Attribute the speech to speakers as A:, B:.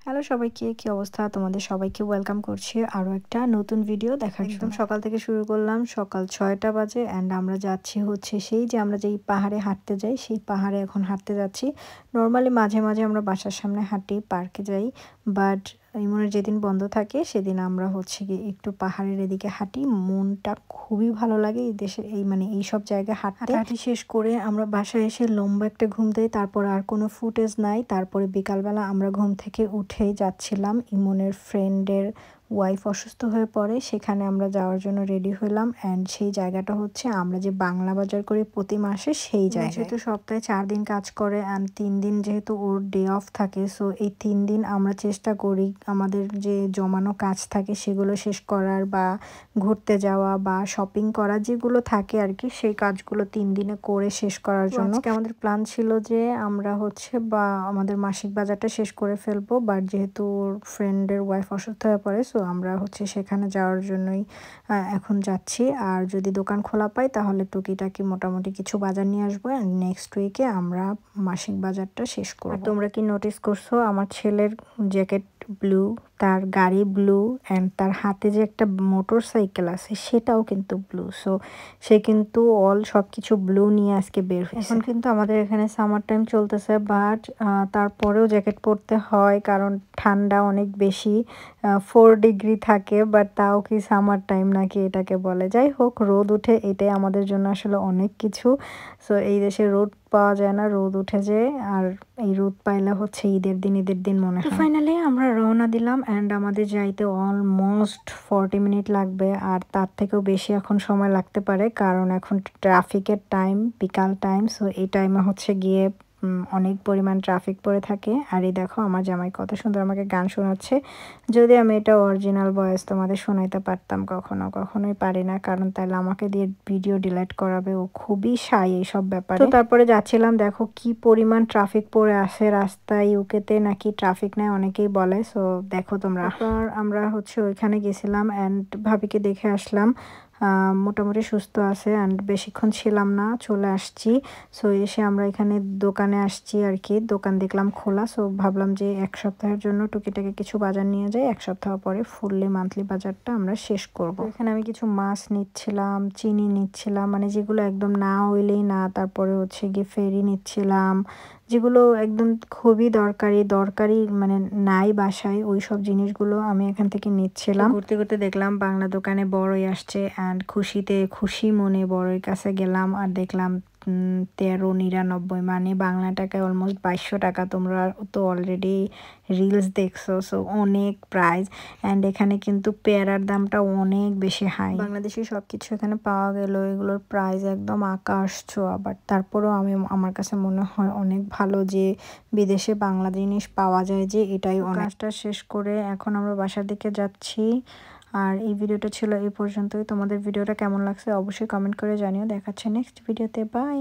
A: Hello সবাইকে, কি অবস্থা? তোমাদের সবাইকে ওয়েলকাম করছি আরও একটা নতুন ভিডিও দেখার জন্য। একদম সকাল থেকে শুরু করলাম, সকাল ৬টা বাজে অ্যান্ড আমরা যাচ্ছি হচ্ছে সেই যে আমরা যেই পাহাড়ে হাঁটতে যাই, সেই পাহাড়ে এখন হাঁটতে যাচ্ছি। নর্মালি মাঝে মাঝে আমরা বাসার সামনে হাঁটি, পার্কে যাই, বাট ইমনের যেদিন বন্ধ থাকে সেদিন আমরা হচ্ছে গিয়ে একটু পাহাড়ের এদিকে হাঁটি। মনটা খুবই ভালো লাগে এই দেশের এই সব জায়গায় হাঁটি শেষ করে আমরা বাসায় এসে লম্বা একটা ঘুম দেই। তারপর আর কোনো ফুটেজ নাই। তারপরে বিকালবেলা আমরা ঘুম থেকে উঠেই যাচ্ছিলাম, ইমনের ফ্রেন্ডের ওয়াইফ অসুস্থ হয়ে পড়ে, সেখানে আমরা যাওয়ার জন্য রেডি হলাম। অ্যান্ড সেই জায়গাটা হচ্ছে আমরা যে বাংলা বাজার করি প্রতি মাসে সেই জায়গায়। যেহেতু সপ্তাহে 4 দিন কাজ করে অ্যান্ড 3 দিন যেহেতু ওর ডে অফ থাকে, সো এই 3 দিন আমরা চেষ্টা করি আমাদের যে জমানো কাজ থাকে সেগুলো শেষ করার, বা ঘুরতে যাওয়া বা শপিং করা যেগুলো থাকে আর কি, সেই কাজগুলো 3 দিনে করে শেষ করার জন্য। আজকে আমাদের প্ল্যান ছিল যে আমরা হচ্ছে বা আমাদের মাসিক বাজারটা শেষ করে ফেলবো, বাট যেহেতু ওর ফ্রেন্ডের ওয়াইফ অসুস্থ হয়ে পড়ে, সো আমরা হচ্ছে সেখানে যাওয়ার জন্যই এখন যাচ্ছি। আর যদি দোকান খোলা পাই তাহলে টুকিটাকি মোটামুটি কিছু বাজার নিয়ে আসবো, অ্যান্ড নেক্সট উইকে আমরা মাসিক বাজারটা শেষ করব। আর তোমরা কি নোটিস করছো আমার ছেলের জ্যাকেট ব্লু, তার গাড়ি ব্লু, অ্যান্ড তার হাতে যে একটা মোটর সাইকেল আছে সেটাও কিন্তু ব্লু। সো সে কিন্তু সব কিছু ব্লু নিয়ে আজকে বের হয়েছে। এখন কিন্তু আমাদের এখানে সামার টাইম চলতেছে, বাট তারপরেও জ্যাকেট পরতে হয় কারণ ঠান্ডা অনেক বেশি, 4 ডিগ্রি থাকে। বাট তাও কি সামার টাইম নাকি এটাকে বলে? যাই হোক, রোদ উঠে এটাই আমাদের জন্য আসলে অনেক কিছু। সো এই দেশে রোদ পাওয়া যায় না, রোদ উঠে যায়। আর এই রোদ পাইলে হচ্ছে ঈদের দিন মনে হয়। ফাইনালি আমরা রওনা দিলাম, অ্যান্ড আমাদের যাইতে অলমোস্ট 40 মিনিট লাগবে, আর তার থেকেও বেশি এখন সময় লাগতে পারে কারণ এখন ট্রাফিকের টাইম, বিকাল টাইম। সো এই টাইমে হচ্ছে গিয়ে অনেক পরিমাণ ট্রাফিক পড়ে থাকে। আর এই দেখো আমার জামাই কত সুন্দর আমাকে গান শোনাচ্ছে। যদি আমি এটা অরিজিনাল ভয়েস তোমাদের শোনাইতে পারতাম, কখনোই পারি না, কারণ তাহলে আমাকে দিয়ে ভিডিও ডিলিট করাবে। ও খুবই শাই এইসব ব্যাপারে। তো তারপরে যাচ্ছিলাম, দেখো কি পরিমাণ ট্রাফিক পড়ে আসে রাস্তায়। ইউকেতে নাকি ট্রাফিক নেই অনেকেই বলে। সো দেখো তোমরা। তারপর আমরা হচ্ছে ওইখানে গেছিলাম অ্যান্ড ভাবিকে দেখে আসলাম। মোটামুটি সুস্থ আছে অ্যান্ড বেশিক্ষণ ছিলাম না, চলে আসছি। সো এসে আমরা এখানে দোকানে আসছি আর কি, দোকান দেখলাম খোলা। সো ভাবলাম যে 1 সপ্তাহের জন্য টুকিটাকি কিছু বাজার নিয়ে যাই, 1 সপ্তাহ পরে ফুললি মান্থলি বাজারটা আমরা শেষ করব। এখানে আমি কিছু মাছ নিচ্ছিলাম, চিনি নিচ্ছিলাম, মানে যেগুলো একদম না হইলেই না। তারপরে হচ্ছে গিয়ে ফেরি নিচ্ছিলাম, যেগুলো একদম খুবই দরকারি মানে নাই বাসায়, ওই সব জিনিসগুলো আমি এখান থেকে নিচ্ছিলাম। ঘুরতে ঘুরতে দেখলাম বাংলা দোকানে বড়ই আসছে, অ্যান্ড খুশি মনে বড়ইর কাছে গেলাম আর দেখলাম 13.99, মানে বাংলা টাকায় অলমোস্ট 2200 টাকা। তোমরা তো অলরেডি রিলস দেখছো, সো অনেক প্রাইস। অ্যান্ড এখানে কিন্তু পেয়ারার দামটা অনেক বেশি হাই। বাংলাদেশি সব কিছু এখানে পাওয়া গেল, এগুলোর প্রাইস একদম আকাশ ছোঁয়া। বাট তারপরেও আমার কাছে মনে হয় অনেক ভালো যে বিদেশে বাংলা জিনিস পাওয়া যায়, যে এটাই কাজটা শেষ করে এখন আমরা বাসার দিকে যাচ্ছি। আর এই ভিডিওটা ছিল এই পর্যন্তই। তোমাদের ভিডিওটা কেমন লাগছে অবশ্যই কমেন্ট করে জানিও। দেখাচ্ছে নেক্সট ভিডিওতে, বাই।